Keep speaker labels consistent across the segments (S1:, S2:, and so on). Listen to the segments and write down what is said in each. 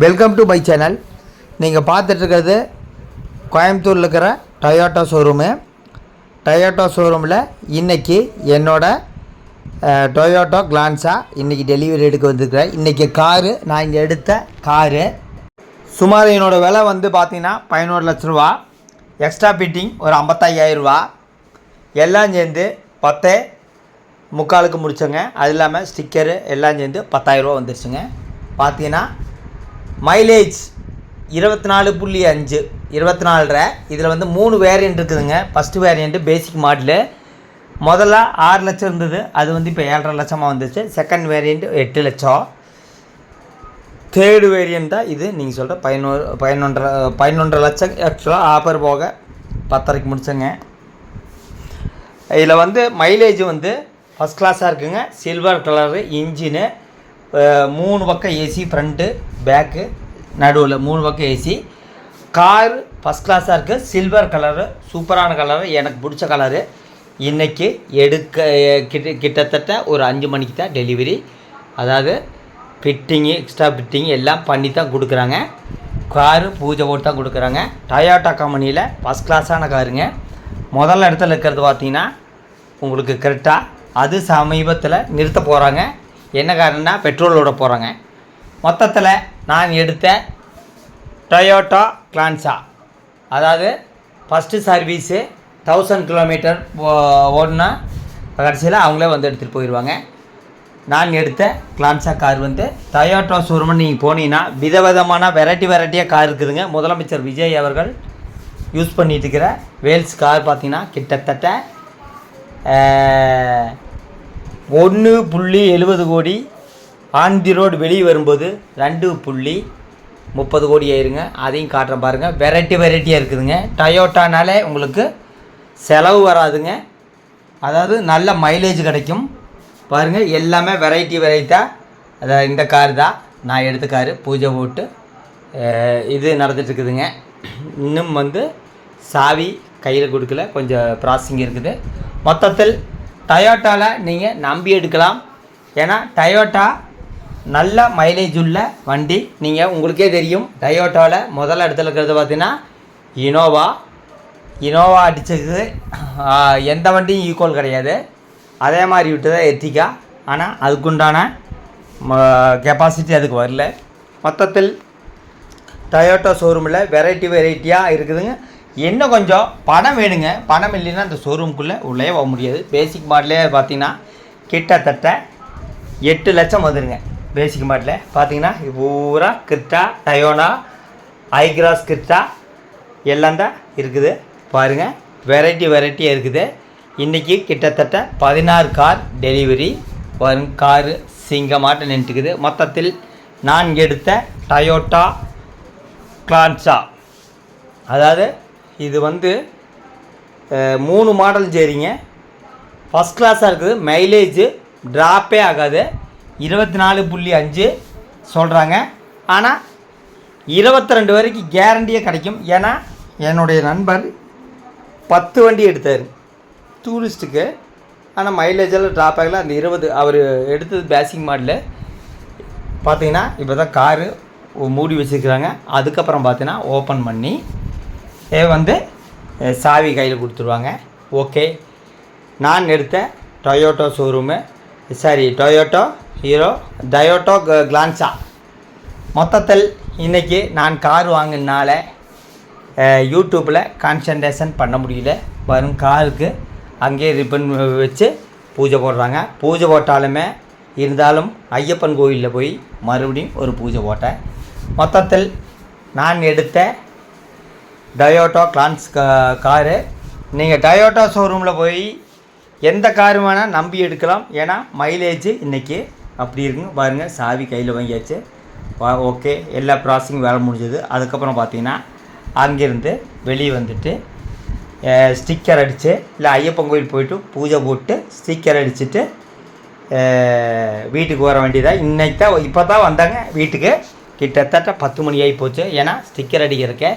S1: Welcome to my channel. நீங்கள் பார்த்துட்ருக்கிறது கோயம்புத்தூரில் இருக்கிற டொயோட்டோ ஷோரூமு. டொயோட்டோ ஷோரூமில் இன்றைக்கி என்னோடய டொயோட்டோ கிளான்ஸா இன்றைக்கி டெலிவரி எடுக்க வந்திருக்கிறேன். இன்றைக்கி காரு நான் இங்கே எடுத்த காரு சுமார் என்னோடய விலை வந்து பார்த்திங்கன்னா 11 லட்ச ரூபா. எக்ஸ்ட்ரா ஃபிட்டிங் ஒரு 55,000 ரூபா. எல்லாம் சேர்ந்து 10.75 முடிச்சோங்க. அது இல்லாமல் ஸ்டிக்கரு எல்லாம் சேர்ந்து 10,000 ரூபா வந்துருச்சுங்க. பார்த்தீங்கன்னா மைலேஜ் 24.5 24.5. இதில் வந்து 3 வேரியண்ட் இருக்குதுங்க. ஃபஸ்ட்டு வேரியண்ட்டு பேசிக் மாடலு. முதல்ல 6 லட்சம் இருந்தது, அது வந்து இப்போ 7.5 லட்சமாக வந்துச்சு. செகண்ட் வேரியண்ட் 8 லட்சம். தேர்டு வேரியண்ட் தான் இது. நீங்கள் சொல்கிற 11.5 லட்சம் ஆக்சுவலாக ஆஃபர் போக 10.5 முடிச்சோங்க. இதில் வந்து மைலேஜ் வந்து ஃபஸ்ட் கிளாஸாக இருக்குங்க. சில்வர் கலரு இன்ஜினு, 3 பக்கம் ஏசி, ஃப்ரண்ட்டு பேக்கு நடுவில் 3 பக்கம் ஏசி. கார் ஃபஸ்ட் கிளாஸாக இருக்குது. சில்வர் கலரு, சூப்பரான கலரு, எனக்கு பிடிச்ச கலரு. இன்றைக்கி கிட்டத்தட்ட ஒரு 5 மணிக்கு தான் டெலிவரி. அதாவது ஃபிட்டிங்கு எக்ஸ்ட்ரா ஃபிட்டிங் எல்லாம் பண்ணி தான் கொடுக்குறாங்க. காரு பூஜை போட்டு தான் கொடுக்குறாங்க. டொயோட்டா கம்பெனியில் ஃபஸ்ட் கிளாஸான காருங்க. முதல்ல இடத்துல இருக்கிறது பார்த்திங்கன்னா உங்களுக்கு கரெக்டாக அது சமீபத்தில் நிறுத்த போகிறாங்க. என்ன காரணம்னா பெட்ரோலோட போகிறாங்க. மொத்தத்தில் நான் எடுத்த டொயோட்டோ கிளான்ஸா, அதாவது ஃபஸ்ட்டு சர்வீஸு 1000 கிலோமீட்டர் ஓடினா கடைசியில் அவங்களே வந்து எடுத்துகிட்டு போயிடுவாங்க. நான் எடுத்த கிளான்ஸா கார் வந்து டொயோட்டோ ஷோரூம்னு நீங்கள் போனீங்கன்னா விதவிதமான வெரைட்டியாக கார் இருக்குதுங்க. முதலமைச்சர் விஜய் அவர்கள் யூஸ் பண்ணிட்டு இருக்கிற வேல்ஸ் கார் பார்த்திங்கன்னா கிட்டத்தட்ட 1.70 கோடி. ஆன் தி ரோடு வெளியே வரும்போது 2.30 கோடி ஆயிருங்க. அதையும் காட்டுறேன் பாருங்கள். வெரைட்டியாக இருக்குதுங்க. டொயோட்டானாலே உங்களுக்கு செலவு வராதுங்க. அதாவது நல்ல மைலேஜ் கிடைக்கும் பாருங்கள். எல்லாமே வெரைட்டியாக. அதாவது இந்த கார் தான் நான் எடுத்த காரு. பூஜை போட்டு இது நடந்துகிட்ருக்குதுங்க. இன்னும் வந்து சாவி கையில் கொடுக்கல, கொஞ்சம் ப்ராசஸிங் இருக்குது. மொத்தத்தில் டொயோட்டாவில் நீங்கள் நம்பி எடுக்கலாம். ஏன்னா டொயோட்டா நல்ல மைலேஜ் உள்ள வண்டி. நீங்கள் உங்களுக்கே தெரியும், டொயோட்டாவில் முதல்ல இடத்துல இருக்கிறது பார்த்தீங்கன்னா இனோவா அடித்தது எந்த வண்டியும் ஈக்குவல் கிடையாது. அதே மாதிரி விட்டு தான் எர்டிகா. ஆனால் அதுக்குண்டான கெப்பாசிட்டி அதுக்கு வரல. மொத்தத்தில் டொயோட்டோ ஷோரூமில் வெரைட்டியாக இருக்குதுங்க. இன்னும் கொஞ்சம் பணம் வேணுங்க. பணம் இல்லைன்னா அந்த ஷோரூமுக்குள்ளே உள்ளே போக முடியாது. பேசிக் மாடலே பார்த்திங்கன்னா கிட்டத்தட்ட 8 லட்சம் வந்துடுங்க. பேசிக் மாடலில் பார்த்திங்கன்னா பூரா கிரிட்டா, டயோனா, ஐக்ராஸ் கிரிட்டா எல்லாம் தான் இருக்குது பாருங்கள். வெரைட்டியாக இருக்குது. இன்றைக்கி கிட்டத்தட்ட 16 கார் டெலிவரி வரும். காரு சிங்கமாட்டம் நின்றுக்குது. மொத்தத்தில் நான் எடுத்த டொயோட்டா கிளான்ஸா, அதாவது இது வந்து 3 மாடல் சரிங்க. ஃபஸ்ட் கிளாஸாக இருக்குது. மைலேஜ் ட்ராப்பே ஆகாது. 24.5 சொல்கிறாங்க. ஆனால் 22 வரைக்கும் கேரண்டியே கிடைக்கும். ஏன்னா என்னுடைய நண்பர் 10 வண்டி எடுத்தார் டூரிஸ்ட்டுக்கு. ஆனால் மைலேஜெல்லாம் ட்ராப் ஆகலை. அந்த 20 அவர் எடுத்தது பேசிக் மாடலு. பார்த்திங்கன்னா இப்போ தான் காரு மூடி வச்சுருக்குறாங்க. அதுக்கப்புறம் பார்த்தீங்கன்னா ஓப்பன் பண்ணி வந்து சாவி கையில் கொடுத்துருவாங்க. ஓகே, நான் எடுத்த டொயோட்டோ ஷோரூமு டொயோட்டோ கிளான்ஸா. மொத்தத்தில் இன்றைக்கி நான் கார் வாங்கினால யூடியூப்பில் கான்சன்ட்ரேஷன் பண்ண முடியல. வரும் காருக்கு அங்கேயே ரிப்பன் வச்சு பூஜை போடுறாங்க. பூஜை போட்டாலுமே இருந்தாலும் ஐயப்பன் கோயிலில் போய் மறுபடியும் ஒரு பூஜை போட்டேன். மொத்தத்தில் நான் எடுத்த டொயோட்டோ கிளான்ஸ் காரு. நீங்கள் டொயோட்டோ ஷோரூமில் போய் எந்த காரு வேணால் நம்பி எடுக்கலாம். ஏன்னா மைலேஜ் இன்றைக்கி அப்படி இருக்குங்க பாருங்கள். சாவி கையில் வாங்கியாச்சு. ஓகே, எல்லா ப்ராசஸிங் வேலை முடிஞ்சது. அதுக்கப்புறம் பார்த்தீங்கன்னா அங்கேருந்து வெளியே வந்துட்டு ஸ்டிக்கர் அடித்து, இல்லை ஐயப்பன் கோயில் போய்ட்டு பூஜை போட்டு ஸ்டிக்கர் அடிச்சுட்டு வீட்டுக்கு வர வேண்டியதாக. இன்றைக்கி தான் இப்போ தான் வந்தாங்க வீட்டுக்கு. கிட்டத்தட்ட 10 மணி ஆகி போச்சு. ஏன்னா ஸ்டிக்கர் அடிக்கிறதுக்கு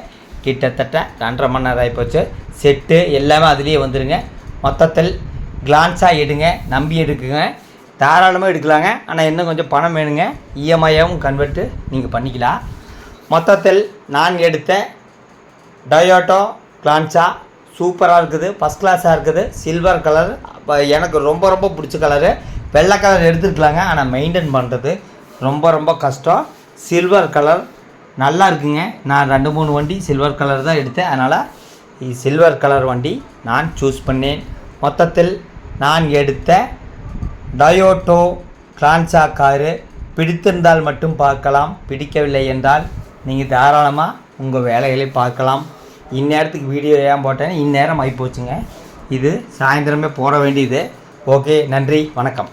S1: கிட்டத்தட்ட 2.5 மணி நேரம் ஆகிப்போச்சு. செட்டு எல்லாமே அதுலேயே வந்துடுங்க. மொத்தத்தில் கிளான்ஸா எடுங்க, நம்பி எடுக்குங்க. தாராளமாக எடுக்கலாங்க. ஆனால் இன்னும் கொஞ்சம் பணம் வேணுங்க. இஎம்ஐயாகவும் கன்வெர்ட்டு நீங்கள் பண்ணிக்கலாம். மொத்தத்தில் நான் எடுத்த டொயோட்டோ கிளான்சா சூப்பராக இருக்குது, ஃபஸ்ட் கிளாஸாக இருக்குது. சில்வர் கலர் எனக்கு ரொம்ப ரொம்ப பிடிச்ச கலரு. வெள்ளை கலர் எடுத்துருக்கலாங்க, ஆனால் மெயின்டைன் பண்ணுறது ரொம்ப ரொம்ப கஷ்டம். சில்வர் கலர் நல்லா இருக்குங்க. நான் 2-3 வண்டி சில்வர் கலர் தான் எடுத்தேன், அதனால் சில்வர் கலர் வண்டி நான் சூஸ் பண்ணேன். மொத்தத்தில் நான் எடுத்த டொயோட்டோ கிளான்சா காரு பிடித்திருந்தால் மட்டும் பார்க்கலாம், பிடிக்கவில்லை என்றால் நீங்கள் தாராளமாக உங்கள் வேலைகளை பார்க்கலாம். இந்நேரத்துக்கு வீடியோ ஏன் போட்டேன்னு இந்நேரம் ஆகி போச்சுங்க. இது சாயந்தரமே போட வேண்டியது. ஓகே, நன்றி, வணக்கம்.